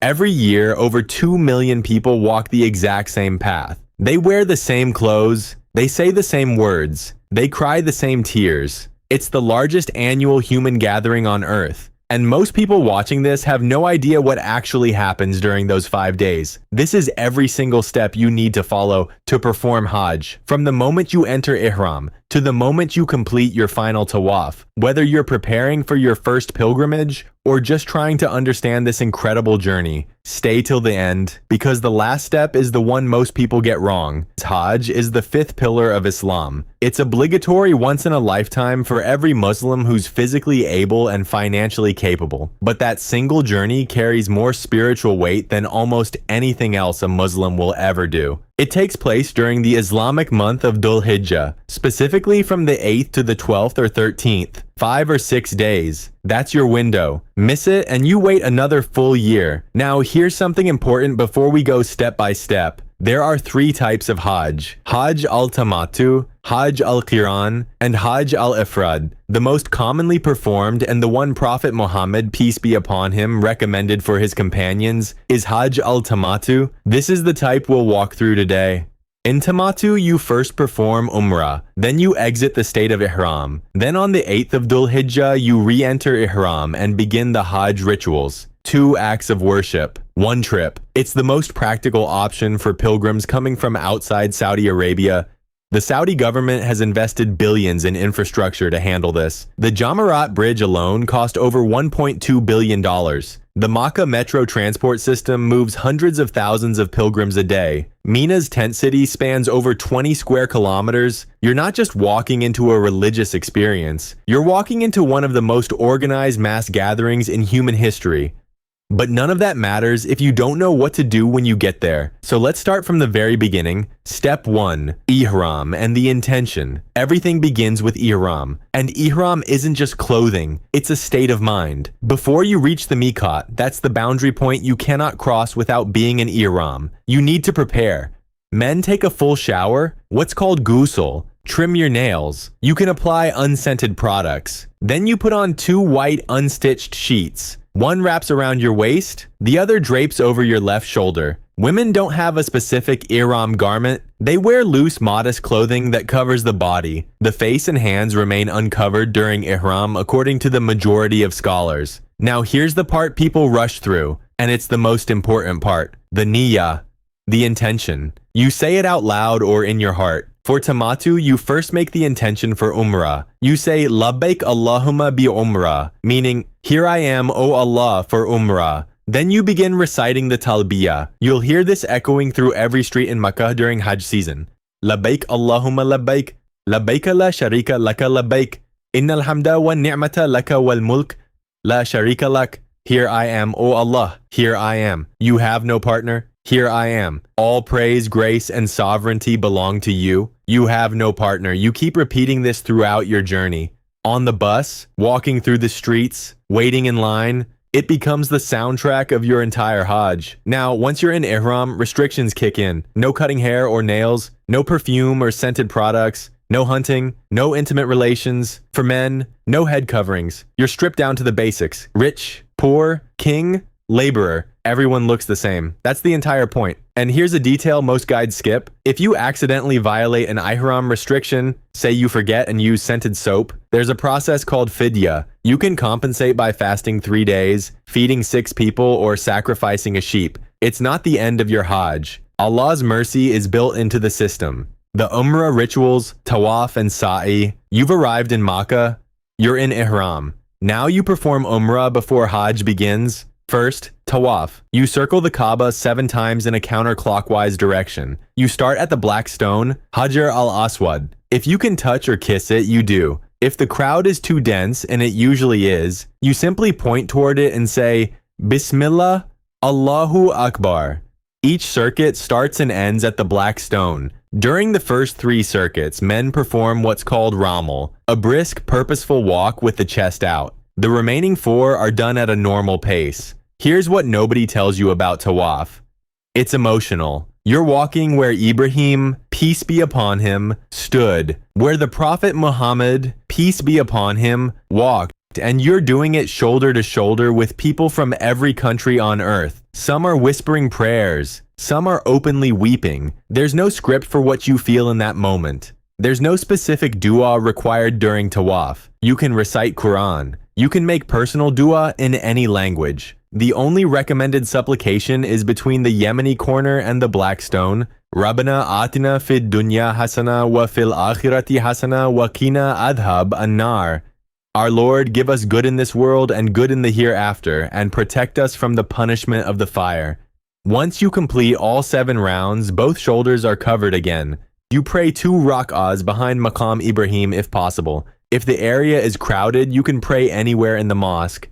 Every year, over 2 million people walk the exact same path. They wear the same clothes, they say the same words, they cry the same tears. It's the largest annual human gathering on Earth. And most people watching this have no idea what actually happens during those 5 days. This is every single step you need to follow to perform Hajj. From the moment you enter Ihram to the moment you complete your final Tawaf. Whether you're preparing for your first pilgrimage or just trying to understand this incredible journey, stay till the end, because the last step is the one most people get wrong. Hajj is the 5th pillar of Islam. It's obligatory once in a lifetime for every Muslim who's physically able and financially capable. But that single journey carries more spiritual weight than almost anything else a Muslim will ever do. It takes place during the Islamic month of Dhul Hijjah, specifically from the 8th to the 12th or 13th, 5 or 6 days. That's your window. Miss it and you wait another full year. Now here's something important before we go step by step. There are 3 types of Hajj: Hajj al-Tamattu, Hajj al-Qiran, and Hajj al-Ifrad. The most commonly performed and the one Prophet Muhammad, peace be upon him, recommended for his companions is Hajj al-Tamattu. This is the type we'll walk through today. In Tamattu, you first perform Umrah, then you exit the state of Ihram. Then on the 8th of Dhul Hijjah, you re-enter Ihram and begin the Hajj rituals. 2 acts of worship, 1 trip. It's the most practical option for pilgrims coming from outside Saudi Arabia. The Saudi government has invested billions in infrastructure to handle this. The Jamarat Bridge alone cost over $1.2 billion. The Makkah metro transport system moves hundreds of thousands of pilgrims a day. Mina's tent city spans over 20 square kilometers. You're not just walking into a religious experience. You're walking into one of the most organized mass gatherings in human history. But none of that matters if you don't know what to do when you get there. So let's start from the very beginning. Step 1. Ihram and the intention. Everything begins with Ihram. And Ihram isn't just clothing, it's a state of mind. Before you reach the Miqat, that's the boundary point you cannot cross without being in Ihram. You need to prepare. Men take a full shower, what's called ghusl. Trim your nails. You can apply unscented products. Then you put on 2 white unstitched sheets. One wraps around your waist, the other drapes over your left shoulder. Women don't have a specific ihram garment. They wear loose, modest clothing that covers the body. The face and hands remain uncovered during ihram according to the majority of scholars. Now here's the part people rush through, and it's the most important part. The niyyah, the intention. You say it out loud or in your heart. For Tamattu, you first make the intention for Umrah. You say, Labbaik Allahumma bi Umrah, meaning, here I am, O Allah, for Umrah. Then you begin reciting the Talbiyah. You'll hear this echoing through every street in Makkah during Hajj season. Labbaik Allahumma labbaik, labbaik la sharika laka labbaik, innal hamda wa ni'mata laka wal mulk, la sharika lak. Here I am, O Allah, here I am. You have no partner. Here I am. All praise, grace, and sovereignty belong to you. You have no partner. You keep repeating this throughout your journey. On the bus, walking through the streets, waiting in line, it becomes the soundtrack of your entire Hajj. Now, once you're in Ihram, restrictions kick in. No cutting hair or nails, no perfume or scented products, no hunting, no intimate relations. For men, no head coverings. You're stripped down to the basics. Rich, poor, king, laborer. Everyone looks the same. That's the entire point. And here's a detail most guides skip. If you accidentally violate an ihram restriction, say you forget and use scented soap, there's a process called Hijjah. You can compensate by fasting 3 days, feeding 6 people, or sacrificing a sheep. It's not the end of your Hajj. Allah's mercy is built into the system. The Umrah rituals, Tawaf and Sa'i. You've arrived in Makkah. You're in Ihram. Now you perform Umrah before Hajj begins. First, Tawaf. You circle the Kaaba 7 times in a counterclockwise direction. You start at the black stone, Hajar al-Aswad. If you can touch or kiss it, you do. If the crowd is too dense, and it usually is, you simply point toward it and say, Bismillah, Allahu Akbar. Each circuit starts and ends at the black stone. During the first 3 circuits, men perform what's called Ramal, a brisk, purposeful walk with the chest out. The remaining 4 are done at a normal pace. Here's what nobody tells you about Tawaf. It's emotional. You're walking where Ibrahim, peace be upon him, stood, where the Prophet Muhammad, peace be upon him, walked. And you're doing it shoulder to shoulder with people from every country on earth. Some are whispering prayers. Some are openly weeping. There's no script for what you feel in that moment. There's no specific dua required during Tawaf. You can recite Quran. You can make personal dua in any language. The only recommended supplication is between the Yemeni corner and the black stone. Rabbana atina fid dunya hasana wa fil akhirati hasana wa qina adhab an-nar. Our Lord, give us good in this world and good in the hereafter, and protect us from the punishment of the fire. Once you complete all 7 rounds, both shoulders are covered again. You pray 2 rak'ahs behind Maqam Ibrahim if possible. If the area is crowded, you can pray anywhere in the mosque.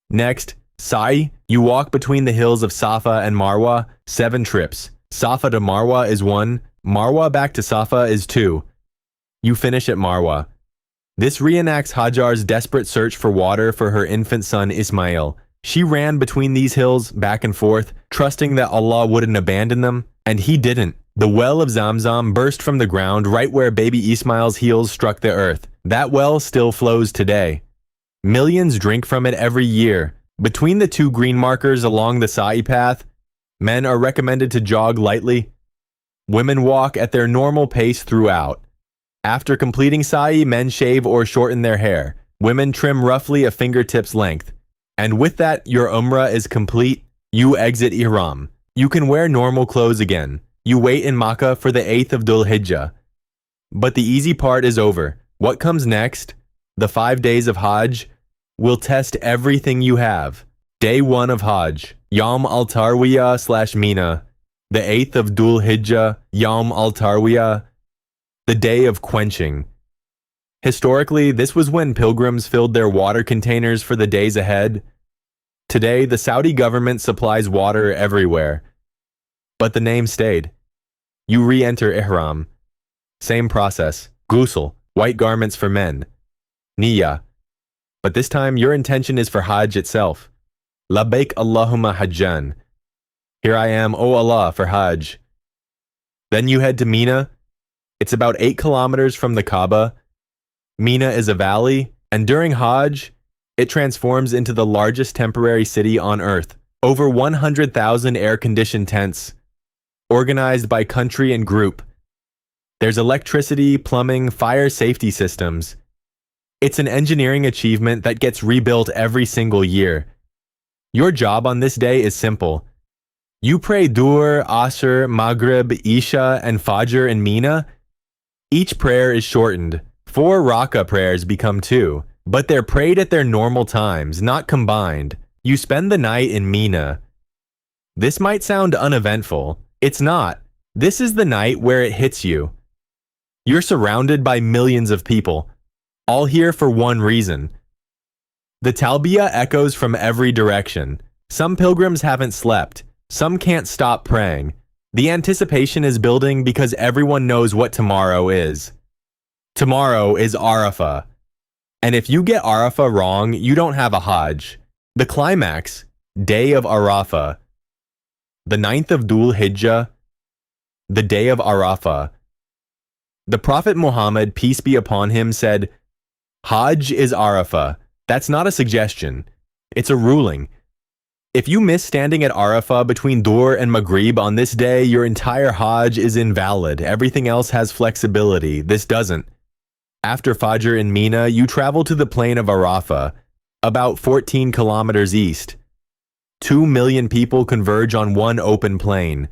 Next, Sa'i. You walk between the hills of Safa and Marwah, 7 trips. Safa to Marwah is 1, Marwah back to Safa is 2. You finish at Marwah. This reenacts Hajar's desperate search for water for her infant son Ismail. She ran between these hills, back and forth, trusting that Allah wouldn't abandon them, and He didn't. The well of Zamzam burst from the ground right where baby Ismail's heels struck the earth. That well still flows today. Millions drink from it every year. Between the 2 green markers along the Sa'i path, men are recommended to jog lightly. Women walk at their normal pace throughout. After completing Sa'i, men shave or shorten their hair. Women trim roughly a fingertip's length. And with that, your Umrah is complete. You exit Ihram. You can wear normal clothes again. You wait in Makkah for the 8th of Dhul Hijjah. But the easy part is over. What comes next? The 5 days of Hajj will test everything you have. Day 1 of Hajj, Yawm al-Tarwiyah / Mina. The 8th of Dhul Hijjah, Yawm al-Tarwiyah, the day of quenching. Historically, this was when pilgrims filled their water containers for the days ahead. Today, the Saudi government supplies water everywhere. But the name stayed. You re-enter Ihram. Same process. Ghusl, white garments for men. Niyyah. But this time, your intention is for Hajj itself. Labbaik Allahumma Hajjan. Here I am, O Allah, for Hajj. Then you head to Mina. It's about 8 kilometers from the Kaaba. Mina is a valley, and during Hajj, it transforms into the largest temporary city on earth. Over 100,000 air-conditioned tents, organized by country and group. There's electricity, plumbing, fire safety systems. It's an engineering achievement that gets rebuilt every single year. Your job on this day is simple. You pray Dhuhr, Asr, Maghrib, Isha, and Fajr in Mina. Each prayer is shortened. 4 Rak'ah prayers become 2, but they're prayed at their normal times, not combined. You spend the night in Mina. This might sound uneventful. It's not. This is the night where it hits you. You're surrounded by millions of people, all here for one reason. The Talbiyah echoes from every direction. Some pilgrims haven't slept. Some can't stop praying. The anticipation is building because everyone knows what tomorrow is. Tomorrow is Arafah. And if you get Arafah wrong, you don't have a Hajj. The climax, day of Arafah. The 9th of Dhul Hijjah, the day of Arafah. The Prophet Muhammad, peace be upon him, said, Hajj is Arafah. That's not a suggestion. It's a ruling. If you miss standing at Arafah between Dhuhr and Maghrib on this day, your entire Hajj is invalid. Everything else has flexibility. This doesn't. After Fajr in Mina, you travel to the plain of Arafah, about 14 kilometers east. 2 million people converge on one open plain.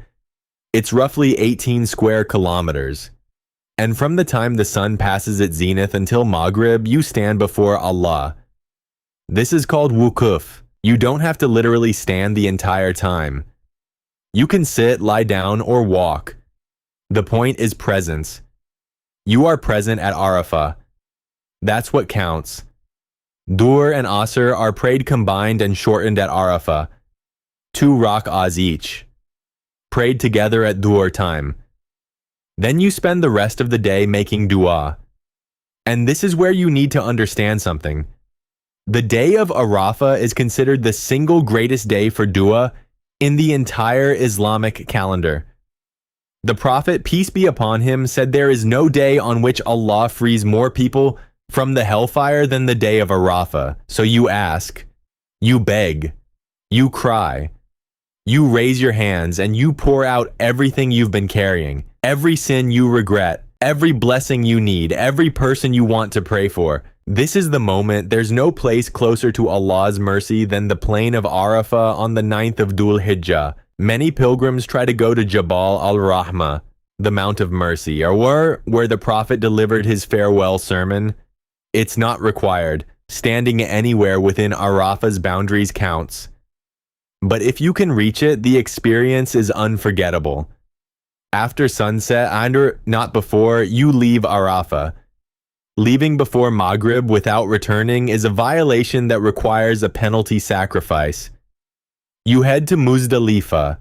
It's roughly 18 square kilometers. And from the time the sun passes its zenith until Maghrib, you stand before Allah. This is called wukuf. You don't have to literally stand the entire time. You can sit, lie down, or walk. The point is presence. You are present at Arafah. That's what counts. Dhuhr and Asr are prayed combined and shortened at Arafah. 2 rak'ahs each. Prayed together at Dhuhr time. Then you spend the rest of the day making dua. And this is where you need to understand something. The day of Arafah is considered the single greatest day for dua in the entire Islamic calendar. The Prophet, peace be upon him, said there is no day on which Allah frees more people from the hellfire than the day of Arafah. So you ask, you beg, you cry, you raise your hands, and you pour out everything you've been carrying, every sin you regret, every blessing you need, every person you want to pray for. This is the moment. There's no place closer to Allah's mercy than the plain of Arafah on the 9th of Dhul Hijjah. Many pilgrims try to go to Jabal al-Rahmah, the Mount of Mercy, or where the Prophet delivered his farewell sermon. It's not required. Standing anywhere within Arafah's boundaries counts. But if you can reach it, the experience is unforgettable. After sunset, and not before, you leave Arafah. Leaving before Maghrib without returning is a violation that requires a penalty sacrifice. You head to Muzdalifah.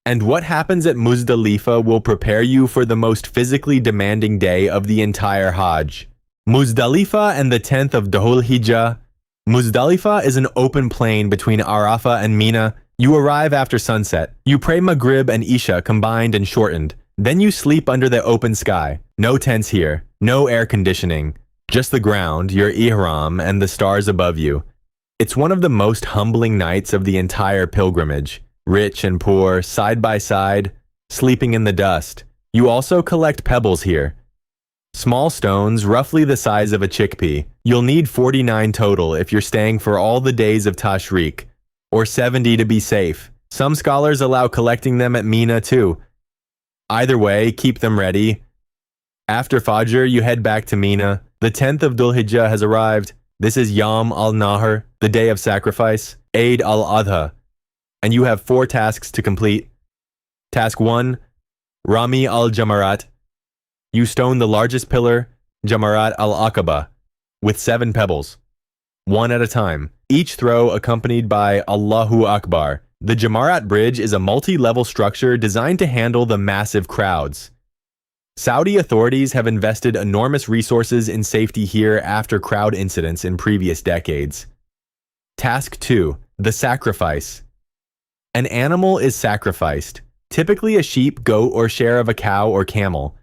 And what happens at Muzdalifah will prepare you for the most physically demanding day of the entire Hajj. Muzdalifah and the 10th of Dhul Hijjah. Muzdalifah is an open plain between Arafah and Mina. You arrive after sunset. You pray Maghrib and Isha combined and shortened. Then you sleep under the open sky. No tents here, no air conditioning. Just the ground, your Ihram, and the stars above you. It's one of the most humbling nights of the entire pilgrimage. Rich and poor, side by side, sleeping in the dust. You also collect pebbles here. Small stones, roughly the size of a chickpea. You'll need 49 total if you're staying for all the days of Tashriq, or 70 to be safe. Some scholars allow collecting them at Mina too. Either way, keep them ready. After Fajr, you head back to Mina. The 10th of Dhul Hijjah has arrived. This is Yawm al-Nahr, the day of sacrifice, Eid al-Adha. And you have 4 tasks to complete. Task 1, Rami al-Jamarat. You stone the largest pillar, Jamarat al-Aqaba, with 7 pebbles, one at a time. Each throw accompanied by Allahu Akbar. The Jamarat Bridge is a multi-level structure designed to handle the massive crowds. Saudi authorities have invested enormous resources in safety here after crowd incidents in previous decades. Task 2, the sacrifice. An animal is sacrificed, typically a sheep, goat, or share of a cow or camel.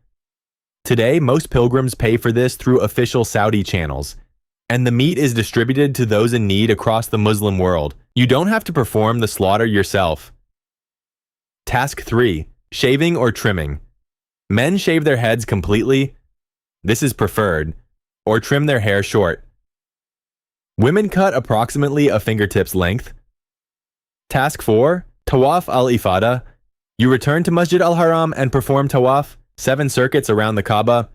Today, most pilgrims pay for this through official Saudi channels, and the meat is distributed to those in need across the Muslim world. You don't have to perform the slaughter yourself. Task 3, shaving or trimming. Men shave their heads completely, this is preferred, or trim their hair short. Women cut approximately a fingertip's length. Task 4, Tawaf al-Ifada. You return to Masjid al-Haram and perform Tawaf, 7 circuits around the Kaaba.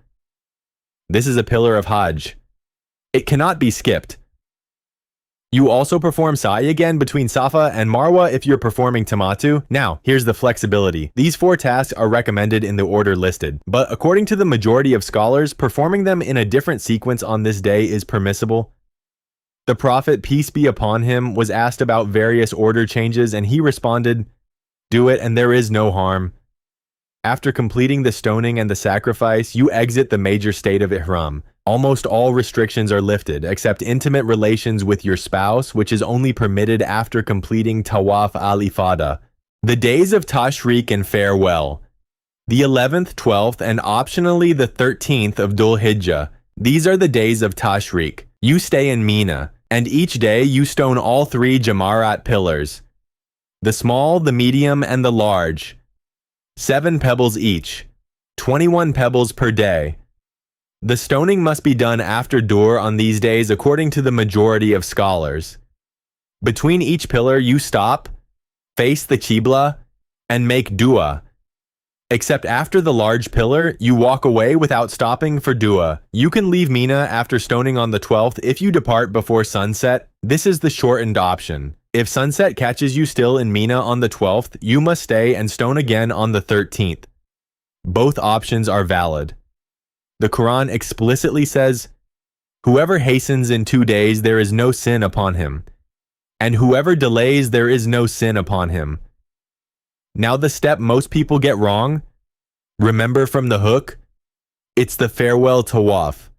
This is a pillar of Hajj. It cannot be skipped. You also perform sa'i again between Safa and Marwah if you're performing tamattu. Now, here's the flexibility. These 4 tasks are recommended in the order listed, but according to the majority of scholars, performing them in a different sequence on this day is permissible. The Prophet, peace be upon him, was asked about various order changes and he responded, "Do it and there is no harm." After completing the stoning and the sacrifice, you exit the major state of Ihram. Almost all restrictions are lifted, except intimate relations with your spouse, which is only permitted after completing Tawaf al-Ifada. The days of Tashriq and farewell. The 11th, 12th, and optionally the 13th of Dhul Hijjah. These are the days of Tashriq. You stay in Mina, and each day you stone all 3 Jamarat pillars. The small, the medium, and the large. 7 pebbles each. 21 pebbles per day. The stoning must be done after Dur on these days according to the majority of scholars. Between each pillar you stop, face the Qibla, and make dua. Except after the large pillar, you walk away without stopping for dua. You can leave Mina after stoning on the 12th if you depart before sunset. This is the shortened option. If sunset catches you still in Mina on the 12th, you must stay and stone again on the 13th. Both options are valid. The Quran explicitly says, "Whoever hastens in 2 days, there is no sin upon him. And whoever delays, there is no sin upon him." Now the step most people get wrong, remember from the hook, it's the farewell tawaf.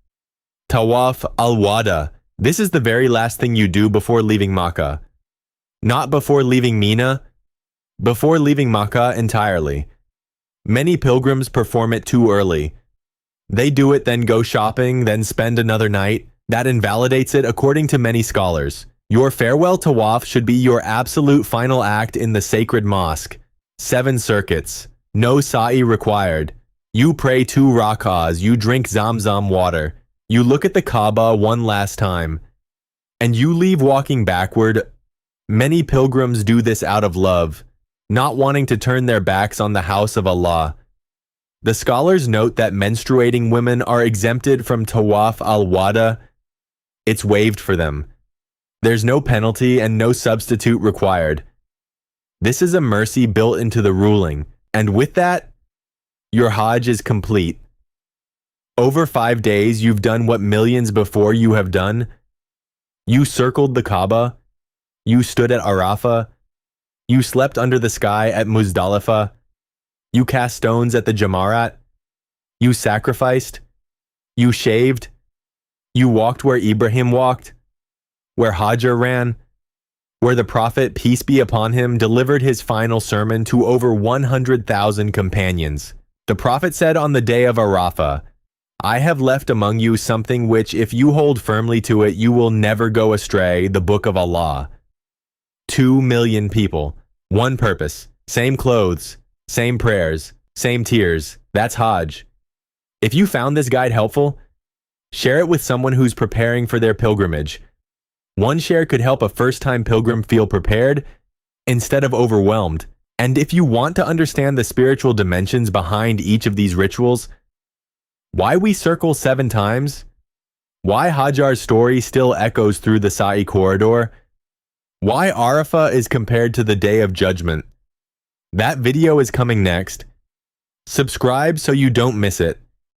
Tawaf al-Wada. This is the very last thing you do before leaving Makkah. Not before leaving Mina, before leaving Makkah entirely. Many pilgrims perform it too early. They do it, then go shopping, then spend another night. That invalidates it according to many scholars. Your farewell tawaf should be your absolute final act in the sacred mosque. 7 circuits. No sa'i required. You pray 2 rak'ahs, you drink Zamzam water. You look at the Kaaba one last time. And you leave walking backward. Many pilgrims do this out of love, not wanting to turn their backs on the house of Allah. The scholars note that menstruating women are exempted from Tawaf al-Wada. It's waived for them. There's no penalty and no substitute required. This is a mercy built into the ruling, and with that, your Hajj is complete. Over 5 days, you've done what millions before you have done. You circled the Kaaba. You stood at Arafah. You slept under the sky at Muzdalifah. You cast stones at the Jamarat. You sacrificed. You shaved. You walked where Ibrahim walked, where Hajj ran, where the Prophet, peace be upon him, delivered his final sermon to over 100,000 companions. The Prophet said on the day of Arafah, I have left among you something which, if you hold firmly to it, you will never go astray, the Book of Allah. 2 million people, one purpose, same clothes, same prayers, same tears. That's Hajj. If you found this guide helpful, share it with someone who's preparing for their pilgrimage. One share could help a first-time pilgrim feel prepared instead of overwhelmed. And if you want to understand the spiritual dimensions behind each of these rituals, why we circle 7 times, why Hajjar's story still echoes through the Sa'i corridor, why Arafah is compared to the Day of Judgment, that video is coming next. Subscribe so you don't miss it.